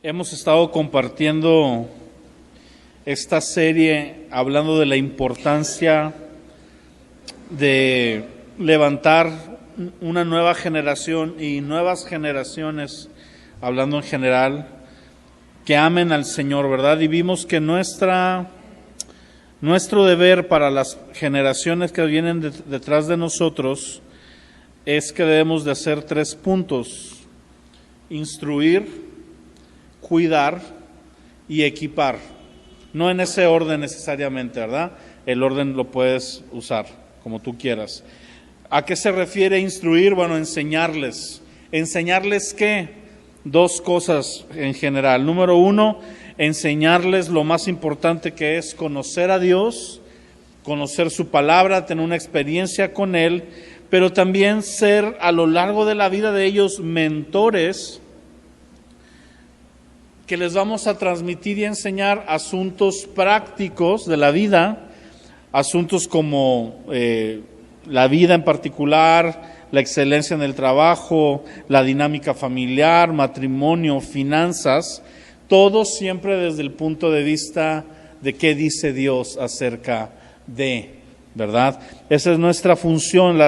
Hemos estado compartiendo esta serie hablando de la importancia de levantar una nueva generación y nuevas generaciones, hablando en general, que amen al Señor, ¿verdad? Y vimos que nuestro deber para las generaciones que vienen detrás de nosotros es que debemos de hacer 3 puntos: instruir, cuidar y equipar. No en ese orden necesariamente, ¿verdad? El orden lo puedes usar como tú quieras. ¿A qué se refiere instruir? Bueno, enseñarles. ¿Enseñarles qué? 2 cosas en general. Número 1, enseñarles lo más importante, que es conocer a Dios, conocer su palabra, tener una experiencia con Él, pero también ser a lo largo de la vida de ellos mentores que les vamos a transmitir y enseñar asuntos prácticos de la vida, asuntos como la vida en particular, la excelencia en el trabajo, la dinámica familiar, matrimonio, finanzas, todo siempre desde el punto de vista de qué dice Dios acerca de, ¿verdad? Esa es nuestra función.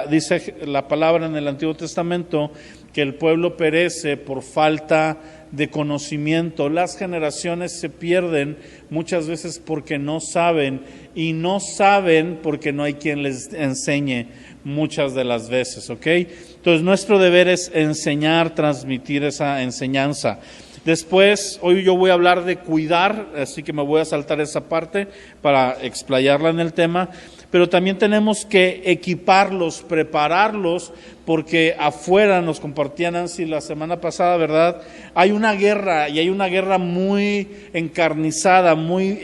Dice la palabra en el Antiguo Testamento que el pueblo perece por falta de conocimiento. Las generaciones se pierden muchas veces porque no saben, y no saben porque no hay quien les enseñe muchas de las veces, ¿ok? Entonces nuestro deber es enseñar, transmitir esa enseñanza. Después, hoy yo voy a hablar de cuidar, así que me voy a saltar esa parte para explayarla en el tema, pero también tenemos que equiparlos, prepararlos, porque afuera, nos compartía Nancy la semana pasada, ¿verdad? Hay una guerra, y hay una guerra muy encarnizada, muy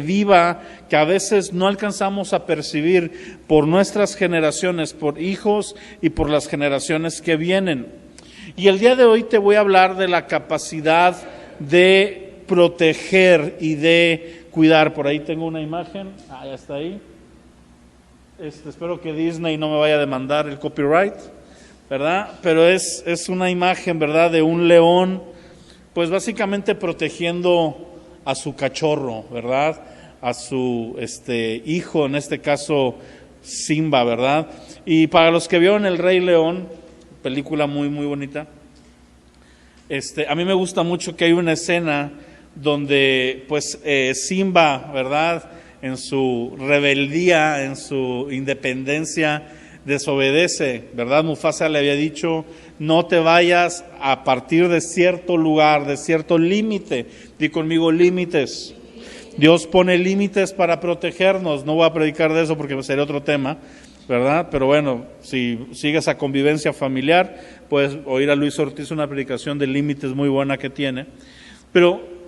viva, que a veces no alcanzamos a percibir por nuestras generaciones, por hijos y por las generaciones que vienen. Y el día de hoy te voy a hablar de la capacidad de proteger y de cuidar. Por ahí tengo una imagen, ya está ahí. Espero que Disney no me vaya a demandar el copyright, ¿verdad? Pero es una imagen, ¿verdad?, de un león, pues básicamente protegiendo a su cachorro, ¿verdad?, a su hijo, en este caso Simba, ¿verdad? Y para los que vieron El Rey León, película muy muy bonita, a mí me gusta mucho que hay una escena donde pues Simba, ¿verdad?, en su rebeldía, en su independencia, desobedece, ¿verdad? Mufasa le había dicho: no te vayas a partir de cierto lugar, de cierto límite. Di conmigo: límites. Dios pone límites para protegernos. No voy a predicar de eso porque sería otro tema, ¿verdad? Pero bueno, si sigues a convivencia familiar, puedes oír a Luis Ortiz una predicación de límites muy buena que tiene. Pero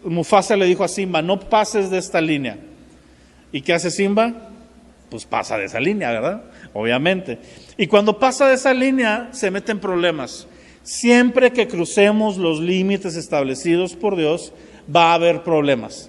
Mufasa le dijo a Simba: no pases de esta línea. ¿Y qué hace Simba? Pues pasa de esa línea, ¿verdad? Obviamente. Y cuando pasa de esa línea, se mete en problemas. Siempre que crucemos los límites establecidos por Dios, va a haber problemas.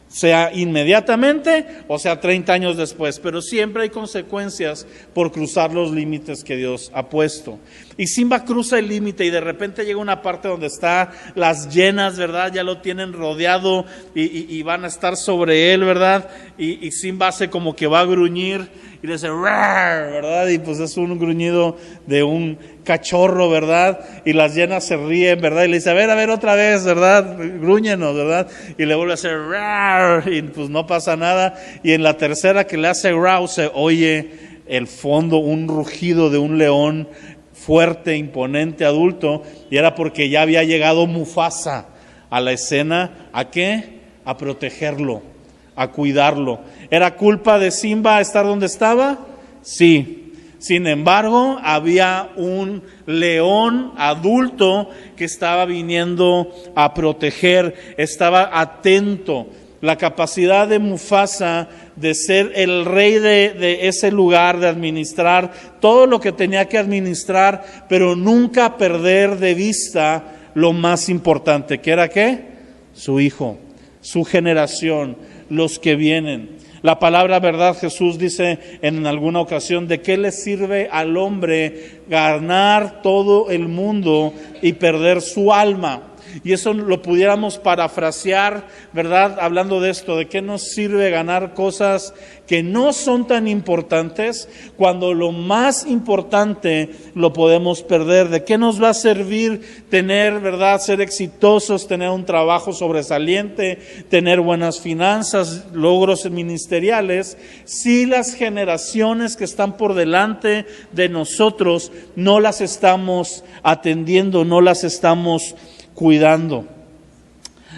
Sea inmediatamente o sea 30 años después, pero siempre hay consecuencias por cruzar los límites que Dios ha puesto. Y Simba cruza el límite y de repente llega una parte donde está las hienas, ¿verdad? Ya lo tienen rodeado y van a estar sobre él, ¿verdad? Y Simba hace como que va a gruñir y le dice "rar", ¿verdad? Y pues es un gruñido de un cachorro, ¿verdad? Y las hienas se ríen, ¿verdad? Y le dice: a ver otra vez, ¿verdad? Grúñenos, ¿verdad? Y le vuelve a hacer "rar", y pues no pasa nada. Y en la tercera que le hace "rar", se oye el fondo, un rugido de un león fuerte, imponente, adulto, y era porque ya había llegado Mufasa a la escena. ¿A qué? A protegerlo, a cuidarlo. ¿Era culpa de Simba estar donde estaba? Sí. Sin embargo, había un león adulto que estaba viniendo a proteger, estaba atento. La capacidad de Mufasa de ser el rey de ese lugar, de administrar todo lo que tenía que administrar, pero nunca perder de vista lo más importante, que era ¿qué? Su hijo, su generación, los que vienen. La palabra verdad, Jesús dice en alguna ocasión: ¿de qué le sirve al hombre ganar todo el mundo y perder su alma? Y eso lo pudiéramos parafrasear, ¿verdad? Hablando de esto, ¿de qué nos sirve ganar cosas que no son tan importantes cuando lo más importante lo podemos perder? ¿De qué nos va a servir tener, ¿verdad? Ser exitosos, tener un trabajo sobresaliente, tener buenas finanzas, logros ministeriales, si las generaciones que están por delante de nosotros no las estamos atendiendo, no las estamos cuidando?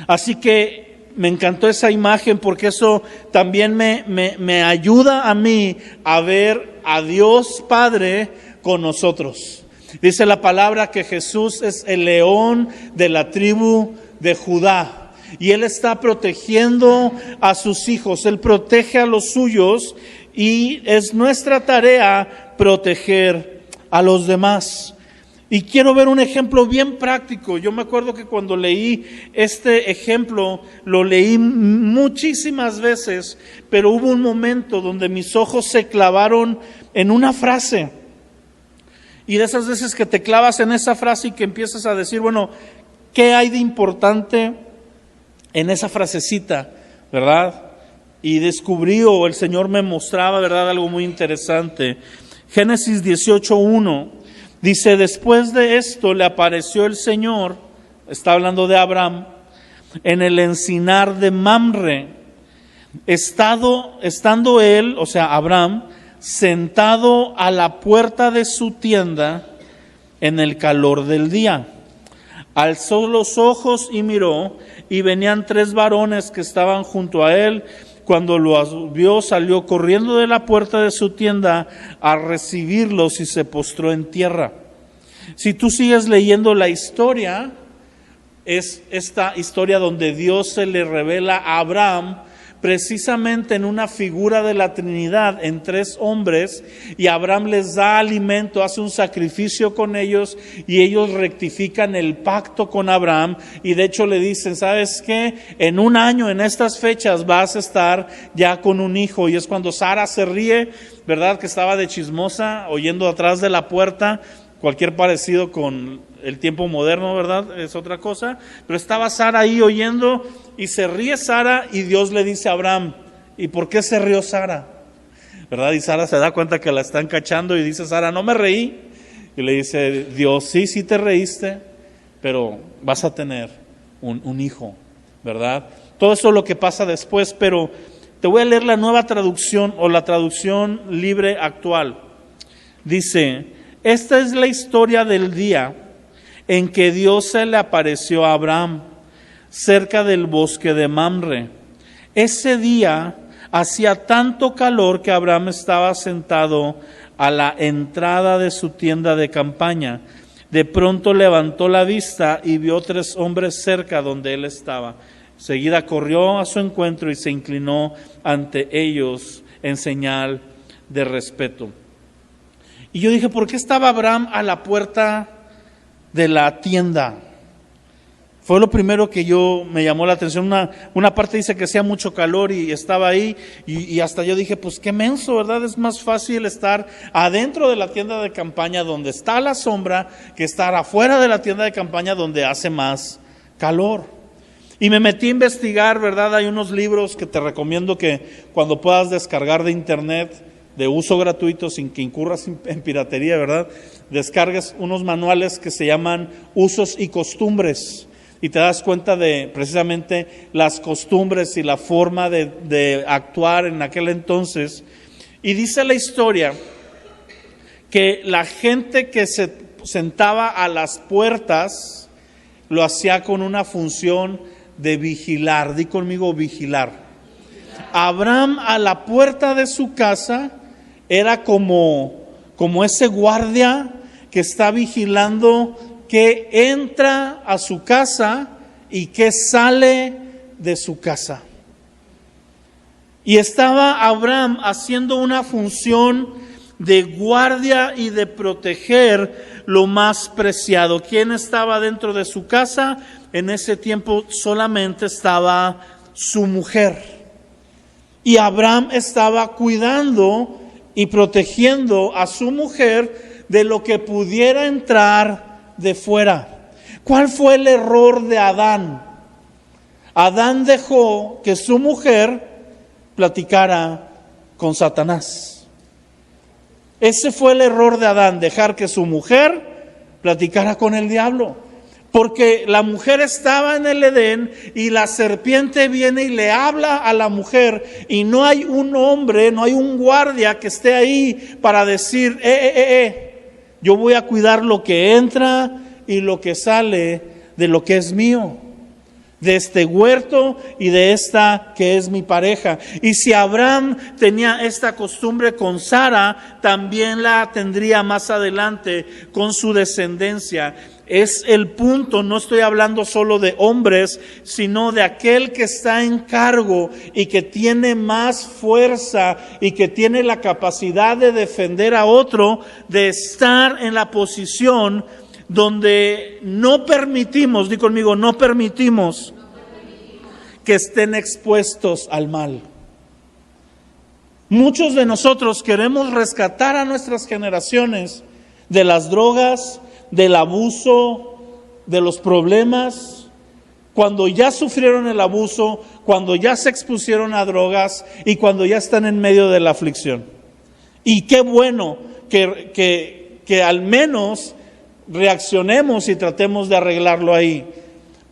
Así que me encantó esa imagen porque eso también me ayuda a mí a ver a Dios Padre con nosotros. Dice la palabra que Jesús es el león de la tribu de Judá y Él está protegiendo a sus hijos, Él protege a los suyos y es nuestra tarea proteger a los demás. Y quiero ver un ejemplo bien práctico. Yo me acuerdo que cuando leí este ejemplo, lo leí muchísimas veces, pero hubo un momento donde mis ojos se clavaron en una frase. Y de esas veces que te clavas en esa frase y que empiezas a decir, bueno, ¿qué hay de importante en esa frasecita, verdad? Y descubrí, o el Señor me mostraba, verdad, algo muy interesante. Génesis 18:1 dice: después de esto le apareció el Señor, está hablando de Abraham, en el encinar de Mamre, estando él, o sea Abraham, sentado a la puerta de su tienda en el calor del día. Alzó los ojos y miró, y venían 3 varones que estaban junto a él. Cuando lo vio, salió corriendo de la puerta de su tienda a recibirlos y se postró en tierra. Si tú sigues leyendo la historia, es esta historia donde Dios se le revela a Abraham precisamente en una figura de la Trinidad, en 3 hombres, y Abraham les da alimento, hace un sacrificio con ellos, y ellos rectifican el pacto con Abraham, y de hecho le dicen, ¿sabes qué? En 1 año, en estas fechas, vas a estar ya con un hijo, y es cuando Sara se ríe, ¿verdad? Que estaba de chismosa, oyendo atrás de la puerta. Cualquier parecido con el tiempo moderno, ¿verdad? Es otra cosa. Pero estaba Sara ahí oyendo y se ríe Sara y Dios le dice a Abraham, ¿y por qué se rió Sara? ¿Verdad? Y Sara se da cuenta que la están cachando y dice Sara, no me reí. Y le dice Dios, sí te reíste, pero vas a tener un hijo, ¿verdad? Todo eso es lo que pasa después, pero te voy a leer la nueva traducción o la traducción libre actual. Dice: esta es la historia del día en que Dios se le apareció a Abraham cerca del bosque de Mamre. Ese día hacía tanto calor que Abraham estaba sentado a la entrada de su tienda de campaña. De pronto levantó la vista y vio 3 hombres cerca donde él estaba. Enseguida corrió a su encuentro y se inclinó ante ellos en señal de respeto. Y yo dije, ¿por qué estaba Abraham a la puerta de la tienda? Fue lo primero que me llamó la atención. Una parte dice que hacía mucho calor y estaba ahí, y hasta yo dije, pues qué menso, ¿verdad? Es más fácil estar adentro de la tienda de campaña donde está la sombra que estar afuera de la tienda de campaña donde hace más calor. Y me metí a investigar, ¿verdad? Hay unos libros que te recomiendo que cuando puedas descargar de internet, de uso gratuito, sin que incurras en piratería, ¿verdad? Descargues unos manuales que se llaman Usos y Costumbres, y te das cuenta de precisamente las costumbres y la forma de actuar en aquel entonces. Y dice la historia que la gente que se sentaba a las puertas lo hacía con una función de vigilar. Di conmigo, vigilar. Abraham, a la puerta de su casa, era como ese guardia que está vigilando que entra a su casa y que sale de su casa. Y estaba Abraham haciendo una función de guardia y de proteger lo más preciado. ¿Quién estaba dentro de su casa? En ese tiempo solamente estaba su mujer. Y Abraham estaba cuidando y protegiendo a su mujer de lo que pudiera entrar de fuera. ¿Cuál fue el error de Adán? Adán dejó que su mujer platicara con Satanás. Ese fue el error de Adán, dejar que su mujer platicara con el diablo. Porque la mujer estaba en el Edén y la serpiente viene y le habla a la mujer y no hay un hombre, no hay un guardia que esté ahí para decir, yo voy a cuidar lo que entra y lo que sale de lo que es mío, de este huerto y de esta que es mi pareja. Y si Abraham tenía esta costumbre con Sara, también la tendría más adelante con su descendencia. Es el punto, no estoy hablando solo de hombres, sino de aquel que está en cargo y que tiene más fuerza y que tiene la capacidad de defender a otro, de estar en la posición donde no permitimos, di conmigo, no permitimos que estén expuestos al mal. Muchos de nosotros queremos rescatar a nuestras generaciones de las drogas, del abuso, de los problemas, cuando ya sufrieron el abuso, cuando ya se expusieron a drogas y cuando ya están en medio de la aflicción. Y qué bueno que al menos reaccionemos y tratemos de arreglarlo ahí.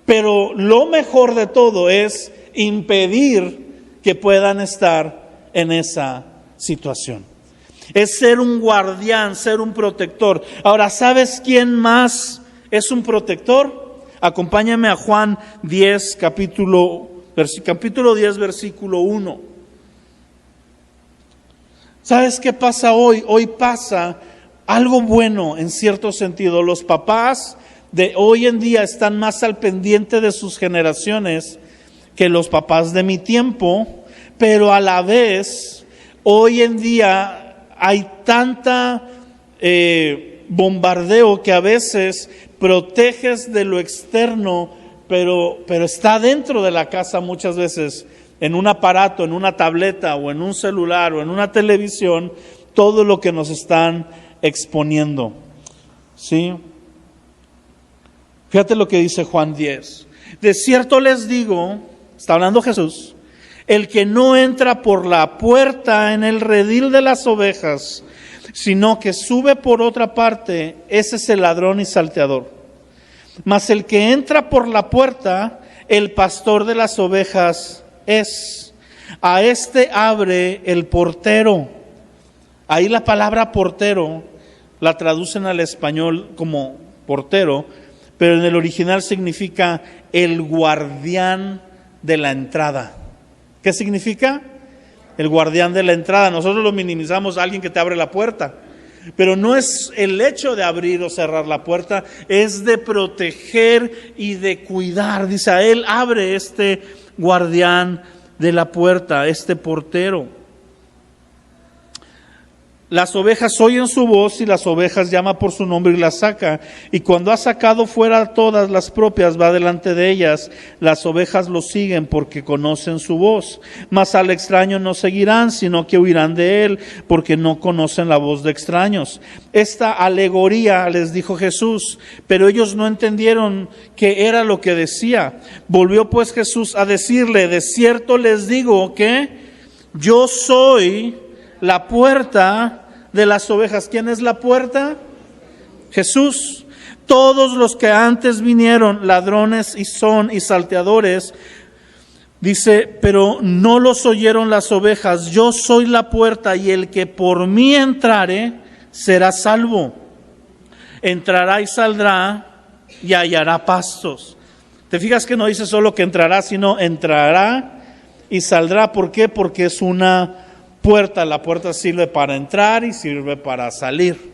Pero lo mejor de todo es impedir que puedan estar en esa situación. Es ser un guardián, ser un protector. Ahora, ¿sabes quién más es un protector? Acompáñame a Juan 10, capítulo 10, versículo 1. ¿Sabes qué pasa hoy? Hoy pasa algo bueno en cierto sentido. Los papás de hoy en día están más al pendiente de sus generaciones que los papás de mi tiempo, pero a la vez, hoy en día hay tanta bombardeo que a veces proteges de lo externo, pero está dentro de la casa muchas veces, en un aparato, en una tableta o en un celular o en una televisión, todo lo que nos están exponiendo. ¿Sí? Fíjate lo que dice Juan 10. De cierto les digo, está hablando Jesús, el que no entra por la puerta en el redil de las ovejas, sino que sube por otra parte, ese es el ladrón y salteador. Mas el que entra por la puerta, el pastor de las ovejas es. A este abre el portero. Ahí la palabra portero la traducen al español como portero, pero en el original significa el guardián de la entrada. ¿Qué significa? El guardián de la entrada. Nosotros lo minimizamos a alguien que te abre la puerta, pero no es el hecho de abrir o cerrar la puerta, es de proteger y de cuidar. Dice, a él abre este guardián de la puerta, este portero. Las ovejas oyen su voz y las ovejas llama por su nombre y las saca. Y cuando ha sacado fuera todas las propias, va delante de ellas. Las ovejas lo siguen porque conocen su voz. Mas al extraño no seguirán, sino que huirán de él, porque no conocen la voz de extraños. Esta alegoría les dijo Jesús, pero ellos no entendieron qué era lo que decía. Volvió pues Jesús a decirle, de cierto les digo que yo soy la puerta de las ovejas. ¿Quién es la puerta? Jesús. Todos los que antes vinieron, ladrones y salteadores, dice, pero no los oyeron las ovejas. Yo soy la puerta y el que por mí entrare será salvo. Entrará y saldrá y hallará pastos. ¿Te fijas que no dice solo que entrará, sino entrará y saldrá? ¿Por qué? Porque es una puerta. La puerta sirve para entrar y sirve para salir.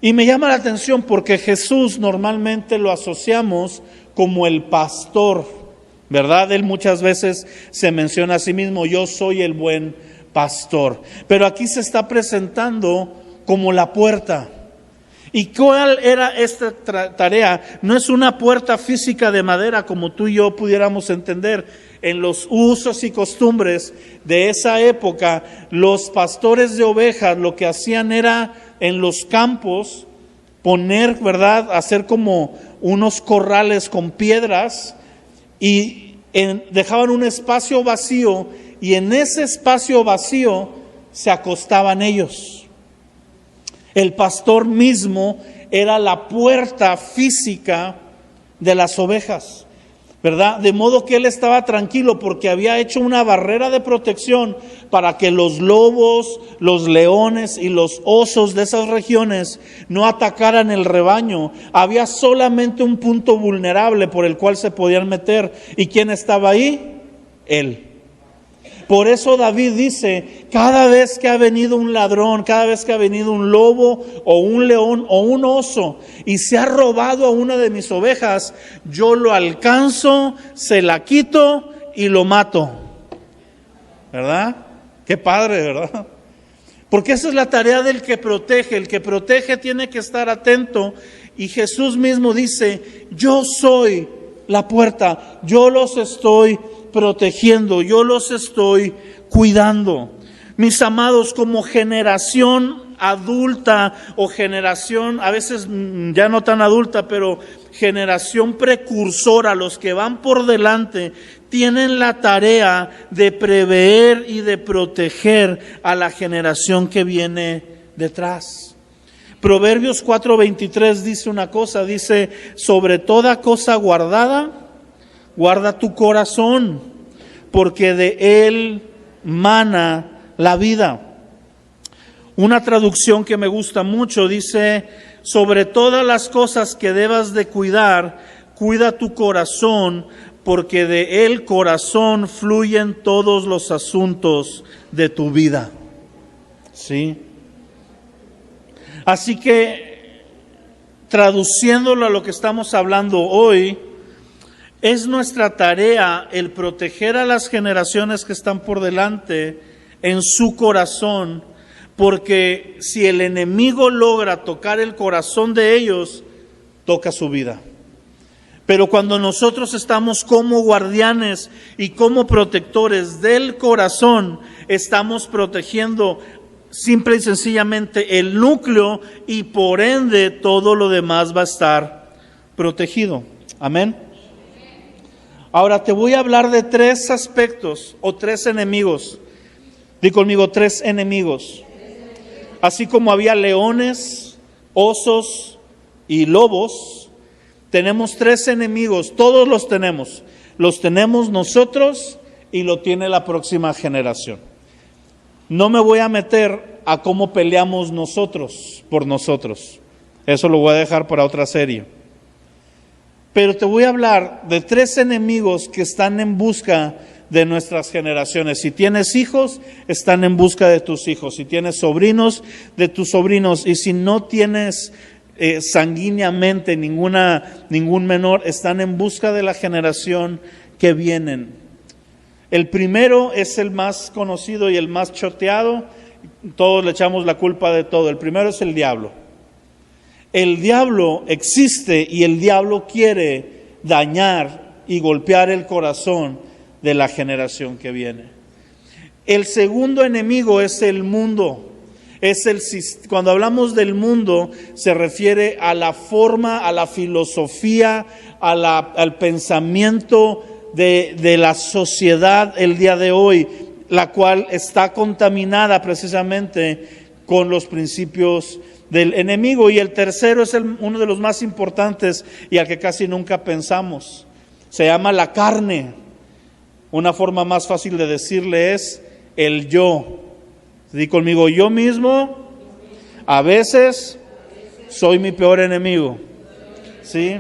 Y me llama la atención porque Jesús normalmente lo asociamos como el pastor, ¿verdad? Él muchas veces se menciona a sí mismo, yo soy el buen pastor. Pero aquí se está presentando como la puerta. ¿Y cuál era esta tarea? No es una puerta física de madera como tú y yo pudiéramos entender. En los usos y costumbres de esa época, los pastores de ovejas lo que hacían era en los campos poner, ¿verdad?, hacer como unos corrales con piedras y dejaban un espacio vacío, y en ese espacio vacío se acostaban ellos. El pastor mismo era la puerta física de las ovejas, ¿verdad? De modo que él estaba tranquilo porque había hecho una barrera de protección para que los lobos, los leones y los osos de esas regiones no atacaran el rebaño. Había solamente un punto vulnerable por el cual se podían meter. ¿Y quién estaba ahí? Él. Por eso David dice, cada vez que ha venido un ladrón, cada vez que ha venido un lobo o un león o un oso y se ha robado a una de mis ovejas, yo lo alcanzo, se la quito y lo mato. ¿Verdad? Qué padre, ¿verdad? Porque esa es la tarea del que protege. El que protege tiene que estar atento, y Jesús mismo dice, yo soy la puerta, yo los estoy protegiendo, yo los estoy cuidando. Mis amados, como generación adulta o generación, a veces ya no tan adulta, pero generación precursora, los que van por delante, tienen la tarea de prever y de proteger a la generación que viene detrás. Proverbios 4:23 dice una cosa, dice, sobre toda cosa guardada, guarda tu corazón, porque de él mana la vida. Una traducción que me gusta mucho dice, sobre todas las cosas que debas de cuidar, cuida tu corazón, porque de el corazón fluyen todos los asuntos de tu vida. ¿Sí? Así que, traduciéndolo a lo que estamos hablando hoy, es nuestra tarea el proteger a las generaciones que están por delante en su corazón, porque si el enemigo logra tocar el corazón de ellos, toca su vida. Pero cuando nosotros estamos como guardianes y como protectores del corazón, estamos protegiendo simple y sencillamente el núcleo, y por ende todo lo demás va a estar protegido. Amén. Ahora te voy a hablar de 3 aspectos o 3 enemigos. Di conmigo, 3 enemigos. Así como había leones, osos y lobos, tenemos 3 enemigos. Todos los tenemos. Los tenemos nosotros y lo tiene la próxima generación. No me voy a meter a cómo peleamos nosotros por nosotros. Eso lo voy a dejar para otra serie. Pero te voy a hablar de 3 enemigos que están en busca de nuestras generaciones. Si tienes hijos, están en busca de tus hijos. Si tienes sobrinos, de tus sobrinos. Y si no tienes sanguíneamente ningún menor, están en busca de la generación que vienen. El primero es el más conocido y el más choteado. Todos le echamos la culpa de todo. El primero es el diablo. El diablo existe y el diablo quiere dañar y golpear el corazón de la generación que viene. El segundo enemigo es el mundo. Cuando hablamos del mundo, se refiere a la forma, a la filosofía, al pensamiento de la sociedad el día de hoy, la cual está contaminada precisamente con los principios del enemigo. Y el tercero es uno de los más importantes y al que casi nunca pensamos. Se llama la carne. Una forma más fácil de decirle es el yo. Di conmigo, yo mismo a veces soy mi peor enemigo. ¿Sí?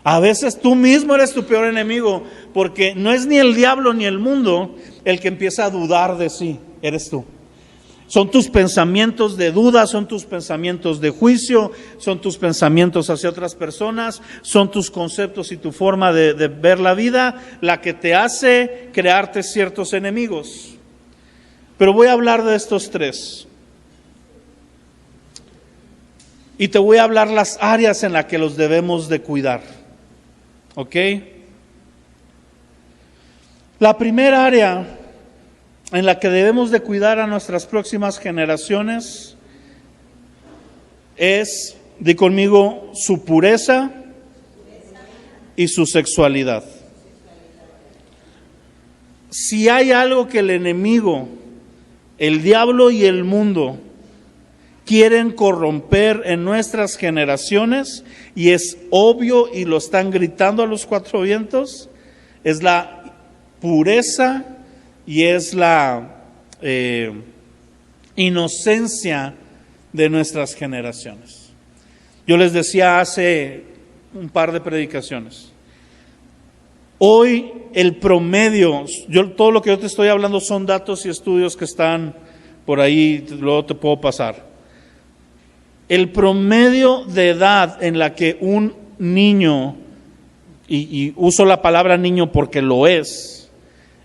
A veces tú mismo eres tu peor enemigo, porque no es ni el diablo ni el mundo el que empieza a dudar de sí, eres tú. Son tus pensamientos de duda, son tus pensamientos de juicio, son tus pensamientos hacia otras personas, son tus conceptos y tu forma de ver la vida la que te hace crearte ciertos enemigos. Pero voy a hablar de estos 3. Y te voy a hablar las áreas en las que los debemos de cuidar. ¿Ok? La primera área en la que debemos de cuidar a nuestras próximas generaciones es Di conmigo, su pureza y su sexualidad. Si hay algo que el enemigo, el diablo y el mundo quieren corromper en nuestras generaciones, y es obvio y lo están gritando a los cuatro vientos, es la pureza y es la inocencia de nuestras generaciones. Yo les decía hace un par de predicaciones, hoy el promedio, todo lo que yo te estoy hablando son datos y estudios que están por ahí, luego te puedo pasar. El promedio de edad en la que un niño, y uso la palabra niño porque lo es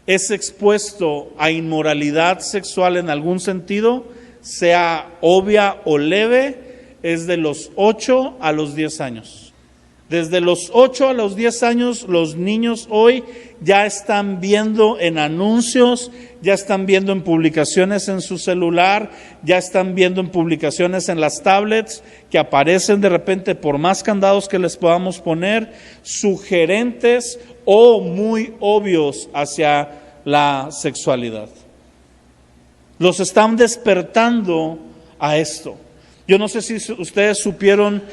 expuesto a inmoralidad sexual en algún sentido, sea obvia o leve, es de los 8 a los 10 años. Desde los 8 a los 10 años, los niños hoy ya están viendo en anuncios, ya están viendo en publicaciones en su celular, ya están viendo en publicaciones en las tablets que aparecen de repente, por más candados que les podamos poner, sugerentes o muy obvios hacia la sexualidad. Los están despertando a esto. Yo no sé si ustedes supieron,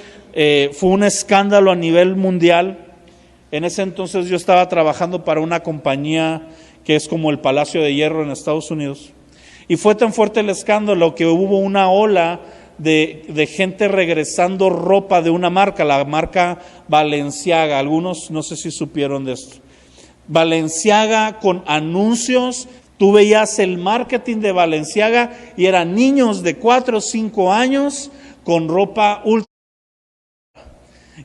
fue un escándalo a nivel mundial. En ese entonces yo estaba trabajando para una compañía que es como el Palacio de Hierro en Estados Unidos. Y fue tan fuerte el escándalo que hubo una ola de gente regresando ropa de una marca, la marca Balenciaga. Algunos no sé si supieron de esto. Balenciaga con anuncios. Tú veías el marketing de Balenciaga y eran niños de 4 o 5 años con ropa ultra.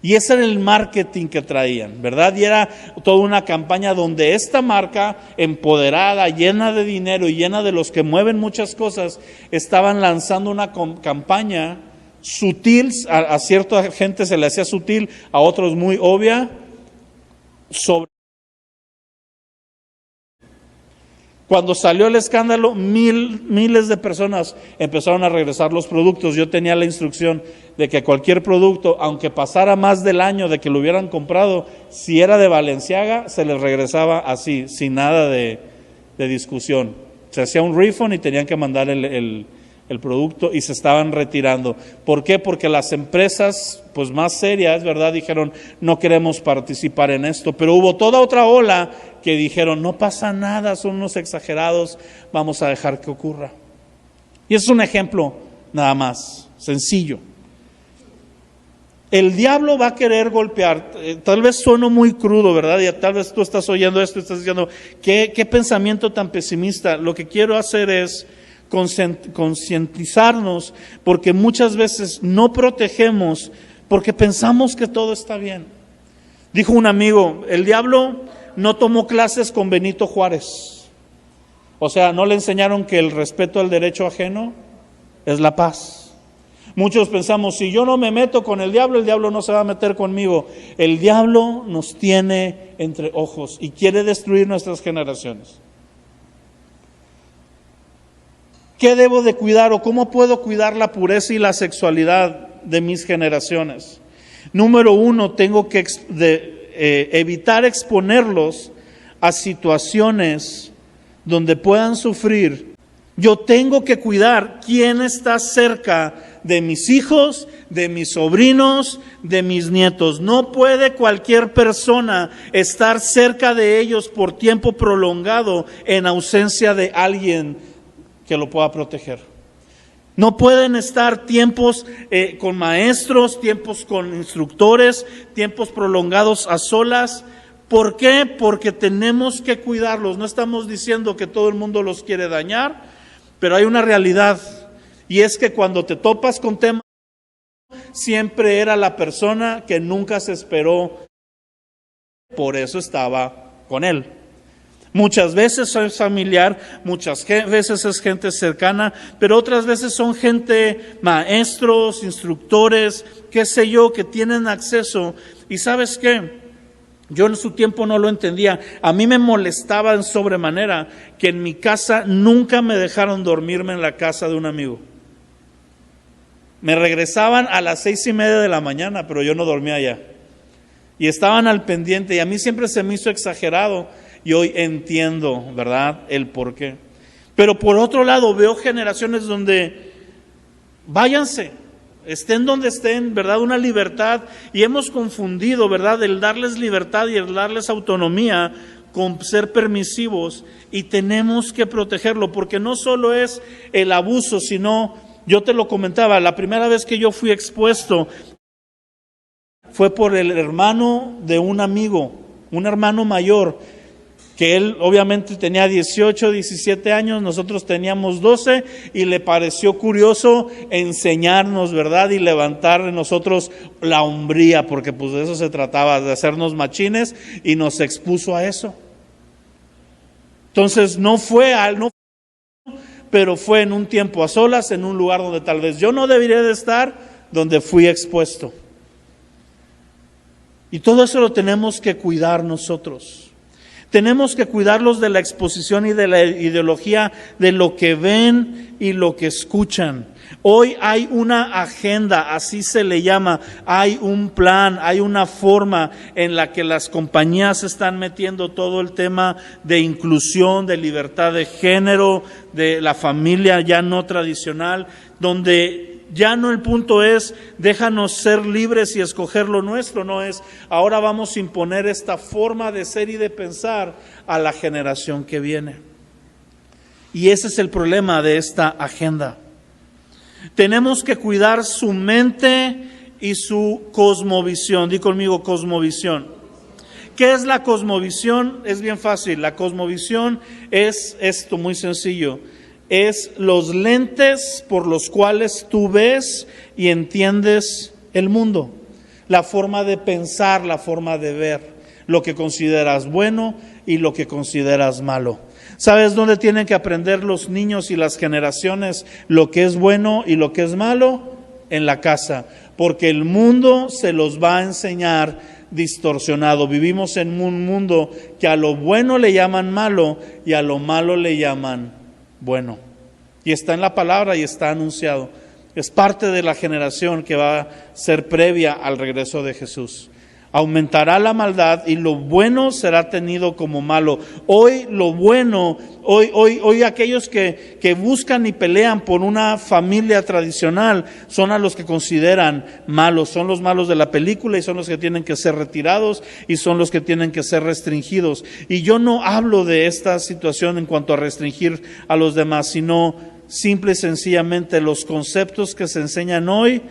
Y ese era el marketing que traían, ¿verdad? Y era toda una campaña donde esta marca, empoderada, llena de dinero y llena de los que mueven muchas cosas, estaban lanzando una campaña sutil, a cierta gente se le hacía sutil, a otros muy obvia, sobre. Cuando salió el escándalo, miles de personas empezaron a regresar los productos. Yo tenía la instrucción de que cualquier producto, aunque pasara más del año de que lo hubieran comprado, si era de Balenciaga, se les regresaba así, sin nada de discusión. Se hacía un refund y tenían que mandar el producto y se estaban retirando. ¿Por qué? Porque las empresas pues más serias, ¿verdad?, dijeron, no queremos participar en esto. Pero hubo toda otra ola que dijeron, no pasa nada, son unos exagerados, vamos a dejar que ocurra. Y es un ejemplo nada más, sencillo. El diablo va a querer golpear, tal vez sueno muy crudo, ¿verdad? Y tal vez tú estás oyendo esto y estás diciendo, ¿qué pensamiento tan pesimista? Lo que quiero hacer es concientizarnos, porque muchas veces no protegemos porque pensamos que todo está bien. Dijo un amigo, el diablo no tomó clases con Benito Juárez. O sea, no le enseñaron que el respeto al derecho ajeno es la paz. Muchos pensamos, si yo no me meto con el diablo no se va a meter conmigo. El diablo nos tiene entre ojos y quiere destruir nuestras generaciones. ¿Qué debo de cuidar o cómo puedo cuidar la pureza y la sexualidad de mis generaciones? Número 1, tengo que evitar exponerlos a situaciones donde puedan sufrir. Yo tengo que cuidar quién está cerca de mis hijos, de mis sobrinos, de mis nietos. No puede cualquier persona estar cerca de ellos por tiempo prolongado en ausencia de alguien que lo pueda proteger. No pueden estar tiempos con maestros, tiempos con instructores, tiempos prolongados a solas. ¿Por qué? Porque tenemos que cuidarlos. No estamos diciendo que todo el mundo los quiere dañar, pero hay una realidad, y es que cuando te topas con temas, siempre era la persona que nunca se esperó, por eso estaba con él. Muchas veces es familiar, muchas veces es gente cercana, pero otras veces son gente, maestros, instructores, qué sé yo, que tienen acceso. ¿Y sabes qué? Yo en su tiempo no lo entendía. A mí me molestaba en sobremanera que en mi casa nunca me dejaron dormirme en la casa de un amigo. Me regresaban a las 6:30 de la mañana, pero yo no dormía allá. Y estaban al pendiente, y a mí siempre se me hizo exagerado, y hoy entiendo, ¿verdad?, el por qué. Pero por otro lado, veo generaciones donde váyanse, estén donde estén, ¿verdad?, una libertad, y hemos confundido, ¿verdad?, el darles libertad y el darles autonomía con ser permisivos, y tenemos que protegerlo, porque no solo es el abuso, sino, yo te lo comentaba, la primera vez que yo fui expuesto fue por el hermano de un amigo, un hermano mayor, que él obviamente tenía 18, 17 años, nosotros teníamos 12, y le pareció curioso enseñarnos, ¿verdad?, y levantar en nosotros la hombría, porque pues de eso se trataba, de hacernos machines, y nos expuso a eso. Entonces pero fue en un tiempo a solas, en un lugar donde tal vez yo no debería de estar, donde fui expuesto. Y todo eso lo tenemos que cuidar nosotros. Tenemos que cuidarlos de la exposición y de la ideología, de lo que ven y lo que escuchan. Hoy hay una agenda, así se le llama, hay un plan, hay una forma en la que las compañías están metiendo todo el tema de inclusión, de libertad de género, de la familia ya no tradicional, donde ya no el punto es déjanos ser libres y escoger lo nuestro, no es ahora vamos a imponer esta forma de ser y de pensar a la generación que viene. Y ese es el problema de esta agenda. Tenemos que cuidar su mente y su cosmovisión. Di conmigo, cosmovisión. ¿Qué es la cosmovisión? Es bien fácil. La cosmovisión es esto, muy sencillo. Es los lentes por los cuales tú ves y entiendes el mundo. La forma de pensar, la forma de ver, lo que consideras bueno y lo que consideras malo. ¿Sabes dónde tienen que aprender los niños y las generaciones lo que es bueno y lo que es malo? En la casa, porque el mundo se los va a enseñar distorsionado. Vivimos en un mundo que a lo bueno le llaman malo y a lo malo le llaman bueno. Y está en la palabra y está anunciado. Es parte de la generación que va a ser previa al regreso de Jesús. Aumentará la maldad y lo bueno será tenido como malo. Hoy lo bueno, hoy aquellos que buscan y pelean por una familia tradicional son a los que consideran malos. Son los malos de la película y son los que tienen que ser retirados y son los que tienen que ser restringidos. Y yo no hablo de esta situación en cuanto a restringir a los demás, sino simple y sencillamente los conceptos que se enseñan hoy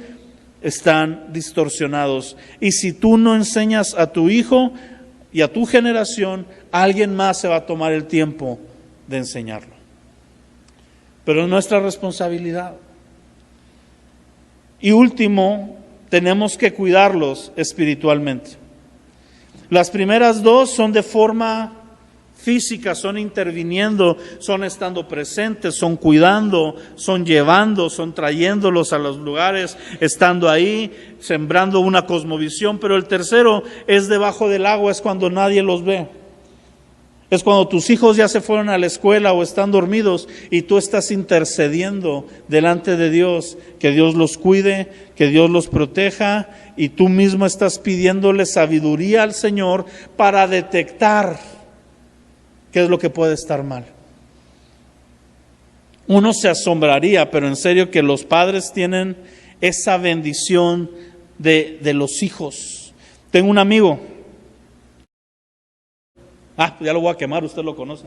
están distorsionados. Y si tú no enseñas a tu hijo y a tu generación, alguien más se va a tomar el tiempo de enseñarlo. Pero es nuestra responsabilidad. Y último, tenemos que cuidarlos espiritualmente. Las primeras dos son de forma física, son interviniendo, son estando presentes, son cuidando, son llevando, son trayéndolos a los lugares, estando ahí, sembrando una cosmovisión. Pero el tercero es debajo del agua, es cuando nadie los ve. Es cuando tus hijos ya se fueron a la escuela o están dormidos y tú estás intercediendo delante de Dios, que Dios los cuide, que Dios los proteja, y tú mismo estás pidiéndole sabiduría al Señor para detectar qué es lo que puede estar mal. Uno se asombraría, pero en serio que los padres tienen esa bendición de los hijos. Tengo un amigo, ya lo voy a quemar, usted lo conoce.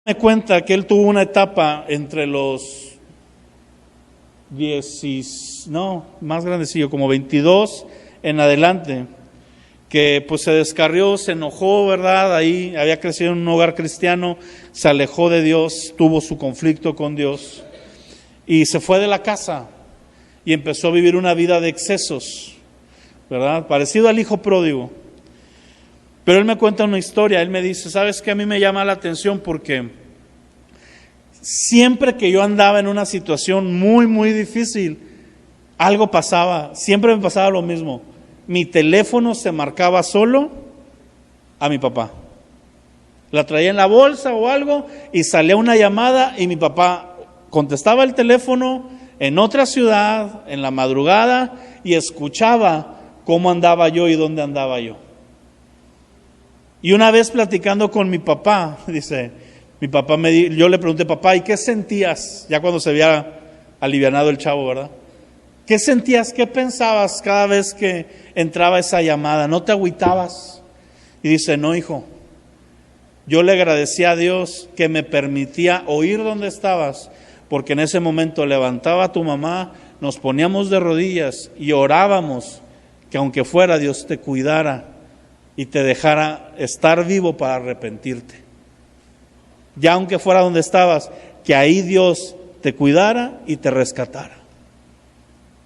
Me cuenta que él tuvo una etapa entre los más grandecillo, como 22 en adelante, que pues se descarrió, se enojó, ¿verdad? Ahí había crecido en un hogar cristiano, se alejó de Dios, tuvo su conflicto con Dios y se fue de la casa y empezó a vivir una vida de excesos, ¿verdad? Parecido al hijo pródigo. Pero él me cuenta una historia, él me dice, ¿sabes qué? A mí me llama la atención porque siempre que yo andaba en una situación muy, muy difícil, algo pasaba, siempre me pasaba lo mismo. Mi teléfono se marcaba solo a mi papá. La traía en la bolsa o algo y salía una llamada y mi papá contestaba el teléfono en otra ciudad, en la madrugada, y escuchaba cómo andaba yo y dónde andaba yo. Y una vez platicando con mi papá, dice, yo le pregunté, papá, ¿y qué sentías? Ya cuando se había alivianado el chavo, ¿verdad? ¿Qué sentías? ¿Qué pensabas cada vez que entraba esa llamada? ¿No te agüitabas? Y dice, no, hijo, yo le agradecí a Dios que me permitía oír dónde estabas, porque en ese momento levantaba a tu mamá, nos poníamos de rodillas y orábamos que aunque fuera Dios te cuidara y te dejara estar vivo para arrepentirte. Ya aunque fuera donde estabas, que ahí Dios te cuidara y te rescatara.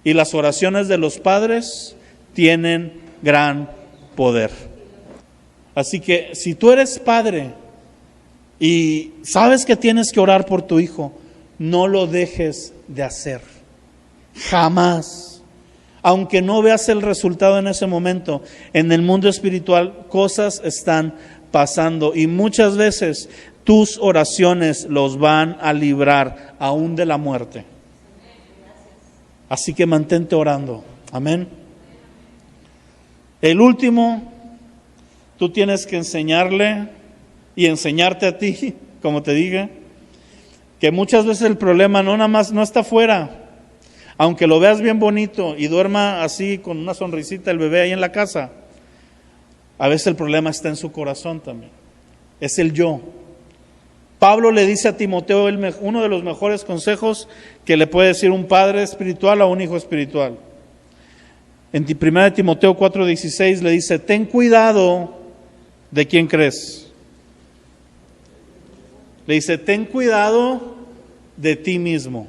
Y las oraciones de los padres tienen gran poder. Así que si tú eres padre y sabes que tienes que orar por tu hijo, no lo dejes de hacer. Jamás. Aunque no veas el resultado en ese momento, en el mundo espiritual cosas están pasando y muchas veces tus oraciones los van a librar aún de la muerte. Así que mantente orando. Amén. El último, tú tienes que enseñarle y enseñarte a ti, como te dije, que muchas veces el problema no está afuera. Aunque lo veas bien bonito y duerma así con una sonrisita el bebé ahí en la casa, a veces el problema está en su corazón también. Es el yo. Pablo le dice a Timoteo uno de los mejores consejos que le puede decir un padre espiritual a un hijo espiritual. En 1 Timoteo 4:16 le dice, ten cuidado de quién crees. Le dice, ten cuidado de ti mismo.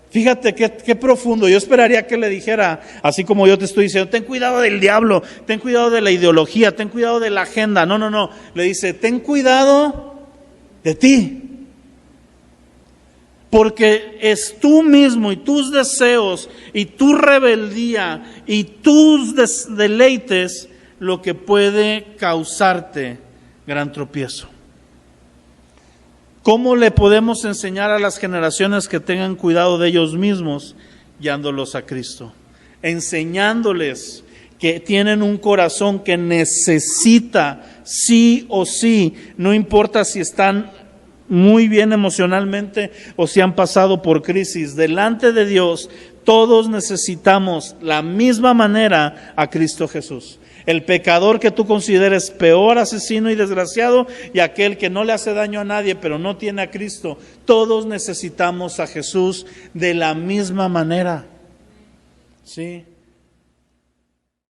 Fíjate qué profundo. Yo esperaría que le dijera, así como yo te estoy diciendo, ten cuidado del diablo, ten cuidado de la ideología, ten cuidado de la agenda. No. Le dice, ten cuidado de ti. Porque es tú mismo y tus deseos y tu rebeldía y tus deleites lo que puede causarte gran tropiezo. ¿Cómo le podemos enseñar a las generaciones que tengan cuidado de ellos mismos? Guiándolos a Cristo. Enseñándoles que tienen un corazón que necesita sí o sí, no importa si están muy bien emocionalmente o si han pasado por crisis. Delante de Dios, todos necesitamos la misma manera a Cristo Jesús. El pecador que tú consideres peor asesino y desgraciado y aquel que no le hace daño a nadie pero no tiene a Cristo, todos necesitamos a Jesús de la misma manera. ¿Sí?